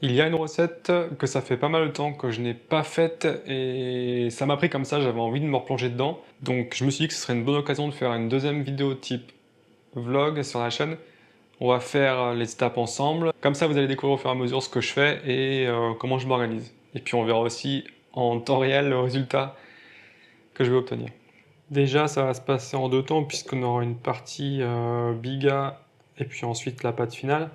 Il y a une recette que ça fait pas mal de temps que je n'ai pas faite et ça m'a pris comme ça, j'avais envie de me replonger dedans. Donc je me suis dit que ce serait une bonne occasion de faire une deuxième vidéo type vlog sur la chaîne. On va faire les étapes ensemble. Comme ça, vous allez découvrir au fur et à mesure ce que je fais et comment je m'organise. Et puis on verra aussi en temps réel le résultat que je vais obtenir. Déjà, ça va se passer en deux temps puisqu'on aura une partie biga et puis ensuite la pâte finale.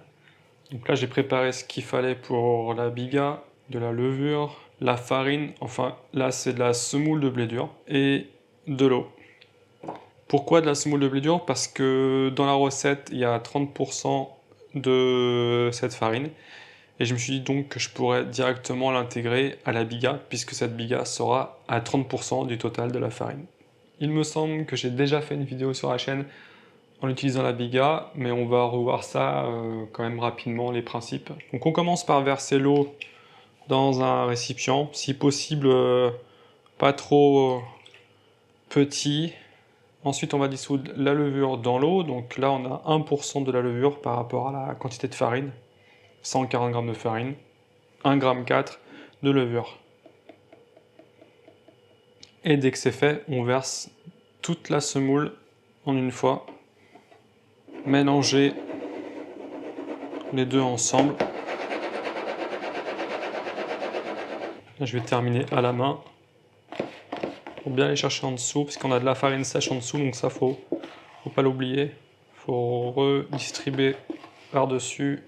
Donc là, j'ai préparé ce qu'il fallait pour la biga, de la levure, la farine, enfin là c'est de la semoule de blé dur et de l'eau. Pourquoi de la semoule de blé dur? Parce que dans la recette, il y a 30% de cette farine et je me suis dit donc que je pourrais directement l'intégrer à la biga puisque cette biga sera à 30% du total de la farine. Il me semble que j'ai déjà fait une vidéo sur la chaîne en utilisant la biga, mais on va revoir ça quand même rapidement, les principes. Donc on commence par verser l'eau dans un récipient, si possible pas trop petit. Ensuite on va dissoudre la levure dans l'eau, donc là on a 1% de la levure par rapport à la quantité de farine, 140 g de farine, 1,4 g de levure. Et dès que c'est fait, on verse toute la semoule en une fois. Mélanger les deux ensemble. Là, je vais terminer à la main pour bien aller chercher en dessous, parce qu'on a de la farine sèche en dessous, donc ça faut pas l'oublier. Faut redistribuer par-dessus.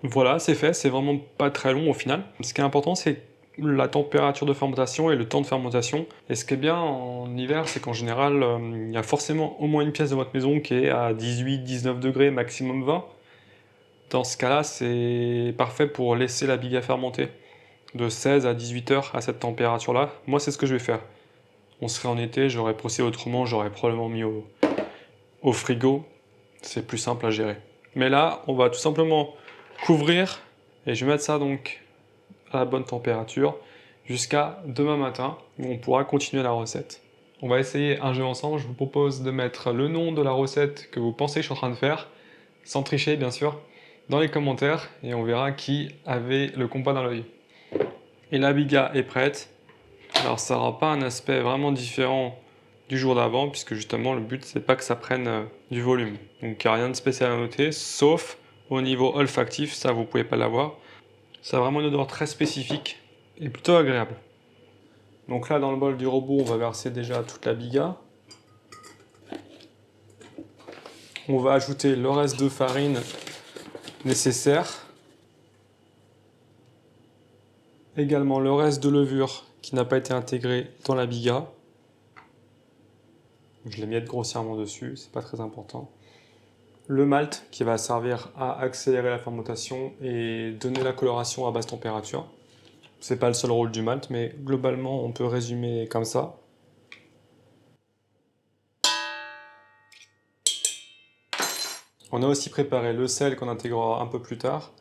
Voilà, c'est fait, c'est vraiment pas très long au final. Ce qui est important, c'est la température de fermentation et le temps de fermentation. Et ce qui est bien en hiver, c'est qu'en général, il y a forcément au moins une pièce de votre maison qui est à 18-19 degrés, maximum 20. Dans ce cas-là, c'est parfait pour laisser la biga fermenter de 16 à 18 heures à cette température-là. Moi, c'est ce que je vais faire. On serait en été, j'aurais procédé autrement, j'aurais probablement mis au frigo. C'est plus simple à gérer. Mais là, on va tout simplement couvrir et je vais mettre ça donc à la bonne température jusqu'à demain matin où on pourra continuer la recette. On va essayer un jeu ensemble. Je vous propose de mettre le nom de la recette que vous pensez que je suis en train de faire, sans tricher bien sûr, dans les commentaires et on verra qui avait le compas dans l'œil. Et la biga est prête. Alors ça n'aura pas un aspect vraiment différent du jour d'avant puisque justement le but c'est pas que ça prenne du volume. Donc il n'y a rien de spécial à noter sauf au niveau olfactif, ça vous pouvez pas l'avoir. Ça a vraiment une odeur très spécifique et plutôt agréable. Donc là dans le bol du robot on va verser déjà toute la biga. On va ajouter le reste de farine nécessaire. Également le reste de levure qui n'a pas été intégré dans la biga. Je les miette grossièrement dessus, c'est pas très important. Le malt qui va servir à accélérer la fermentation et donner la coloration à basse température. C'est pas le seul rôle du malt, mais globalement on peut résumer comme ça. On a aussi préparé le sel qu'on intégrera un peu plus tard.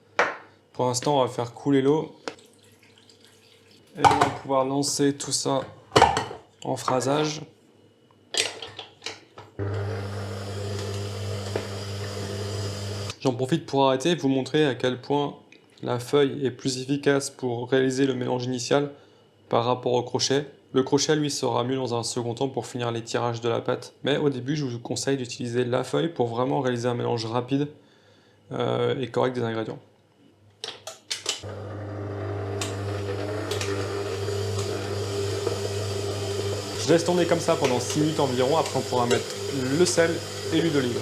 Pour l'instant, on va faire couler l'eau. Et on va pouvoir lancer tout ça en phrasage. J'en profite pour arrêter et vous montrer à quel point la feuille est plus efficace pour réaliser le mélange initial par rapport au crochet. Le crochet, lui, sera mieux dans un second temps pour finir les tirages de la pâte. Mais au début, je vous conseille d'utiliser la feuille pour vraiment réaliser un mélange rapide et correct des ingrédients. Je laisse tourner comme ça pendant 6 minutes environ, après on pourra mettre le sel et l'huile d'olive.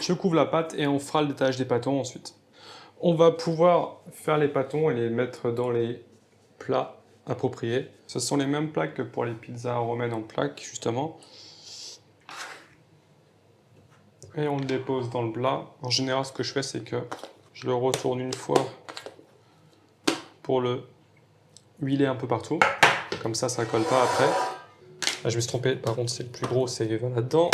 Je couvre la pâte et on fera le détaillage des pâtons ensuite. On va pouvoir faire les pâtons et les mettre dans les plats appropriés. Ce sont les mêmes plats que pour les pizzas romaines en plaques, justement. Et on le dépose dans le plat. En général, ce que je fais, c'est que je le retourne une fois pour le huiler un peu partout. Comme ça ne colle pas après. Là, je me suis trompé. Par contre, c'est le plus gros, c'est là-dedans.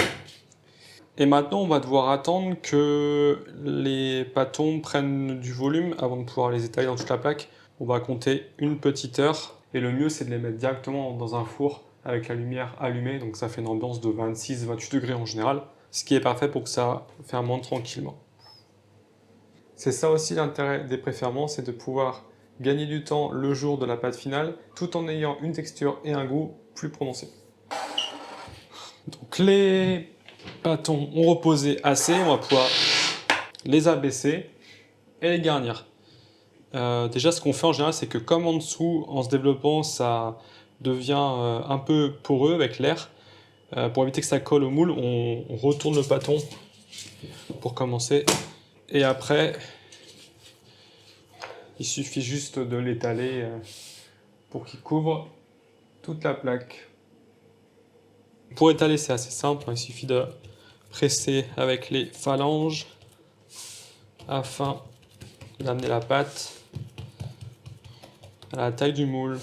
Et maintenant, on va devoir attendre que les pâtons prennent du volume avant de pouvoir les étaler dans toute la plaque. On va compter une petite heure. Et le mieux, c'est de les mettre directement dans un four avec la lumière allumée. Donc ça fait une ambiance de 26-28 degrés en général. Ce qui est parfait pour que ça fermente tranquillement. C'est ça aussi l'intérêt des préferments, c'est de pouvoir gagner du temps le jour de la pâte finale, tout en ayant une texture et un goût plus prononcés. Donc les pâtons ont reposé assez, on va pouvoir les abaisser et les garnir. Déjà, ce qu'on fait en général, c'est que comme en dessous, en se développant, ça devient un peu poreux avec l'air, pour éviter que ça colle au moule, on retourne le pâton pour commencer. Et après, il suffit juste de l'étaler pour qu'il couvre toute la plaque. Pour étaler, c'est assez simple, il suffit de presser avec les phalanges afin d'amener la pâte à la taille du moule.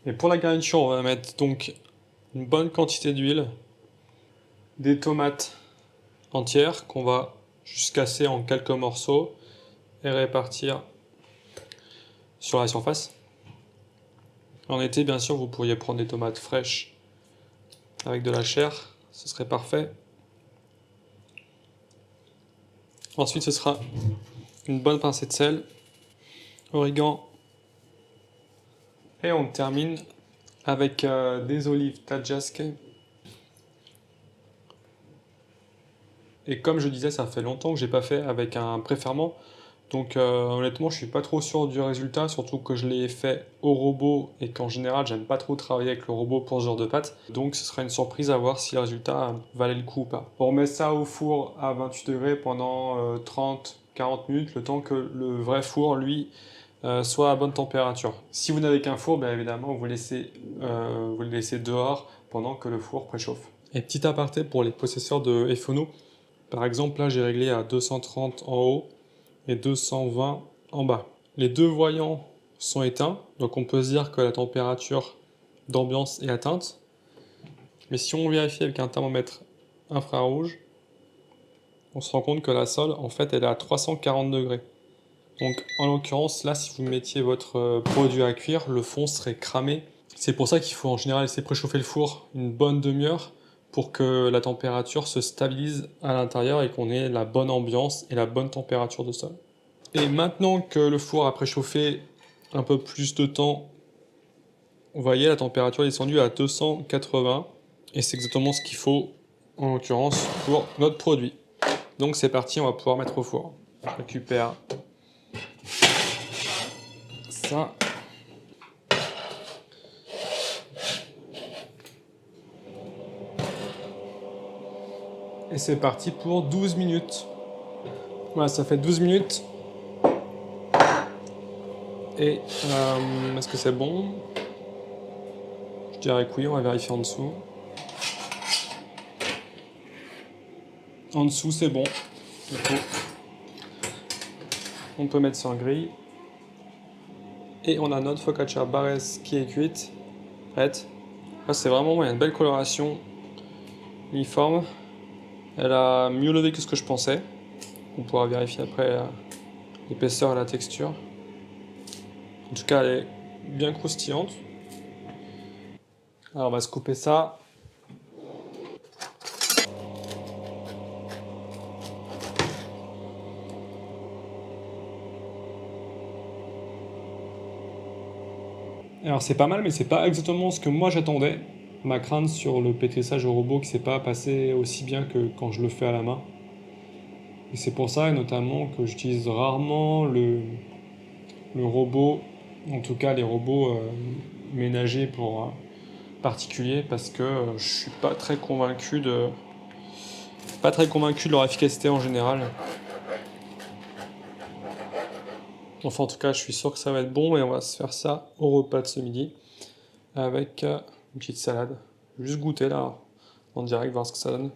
Et pour la garniture, on va mettre donc une bonne quantité d'huile, des tomates entières qu'on va juste casser en quelques morceaux et répartir sur la surface. En été, bien sûr, vous pourriez prendre des tomates fraîches avec de la chair, ce serait parfait. Ensuite, ce sera une bonne pincée de sel, origan, et on termine avec des olives tadjaske. Et comme je disais, ça fait longtemps que j'ai pas fait avec un préferment, donc honnêtement, je suis pas trop sûr du résultat, surtout que je l'ai fait au robot et qu'en général, j'aime pas trop travailler avec le robot pour ce genre de pâte. Donc ce sera une surprise à voir si le résultat valait le coup ou pas. On met ça au four à 28 degrés pendant 30-40 minutes, le temps que le vrai four, lui, soit à bonne température. Si vous n'avez qu'un four, bien évidemment, vous le laissez dehors pendant que le four préchauffe. Et petit aparté pour les possesseurs de FONO, par exemple, là, j'ai réglé à 230 en haut et 220 en bas. Les deux voyants sont éteints, donc on peut se dire que la température d'ambiance est atteinte. Mais si on vérifie avec un thermomètre infrarouge, on se rend compte que la sole, en fait, elle est à 340 degrés. Donc, en l'occurrence, là, si vous mettiez votre produit à cuire, le fond serait cramé. C'est pour ça qu'il faut en général laisser préchauffer le four une bonne demi-heure pour que la température se stabilise à l'intérieur et qu'on ait la bonne ambiance et la bonne température de sol. Et maintenant que le four a préchauffé un peu plus de temps, vous voyez, la température est descendue à 280 et c'est exactement ce qu'il faut en l'occurrence pour notre produit. Donc c'est parti, on va pouvoir mettre au four. Je récupère ça. Et c'est parti pour 12 minutes. Voilà, ça fait 12 minutes. Et est-ce que c'est bon? Je dirais que oui, on va vérifier en dessous. En dessous, c'est bon. On peut mettre sur grille. Et on a notre focaccia Barres qui est cuite, prête. Là, c'est vraiment bon, il y a une belle coloration uniforme. Elle a mieux levé que ce que je pensais. On pourra vérifier après l'épaisseur et la texture. En tout cas, elle est bien croustillante. Alors, on va se couper ça. Alors c'est pas mal, mais c'est pas exactement ce que moi j'attendais. Ma crainte sur le pétrissage au robot qui s'est pas passé aussi bien que quand je le fais à la main. Et c'est pour ça, et notamment, que j'utilise rarement le robot, en tout cas les robots ménagers pour particuliers, parce que je suis pas très convaincu de leur efficacité en général. Enfin, en tout cas, je suis sûr que ça va être bon et on va se faire ça au repas de ce midi avec une petite salade. Je vais juste goûter là en direct, voir ce que ça donne.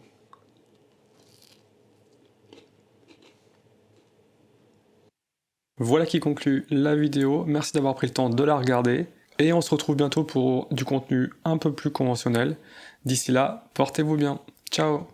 Voilà qui conclut la vidéo. Merci d'avoir pris le temps de la regarder et on se retrouve bientôt pour du contenu un peu plus conventionnel. D'ici là, portez-vous bien. Ciao!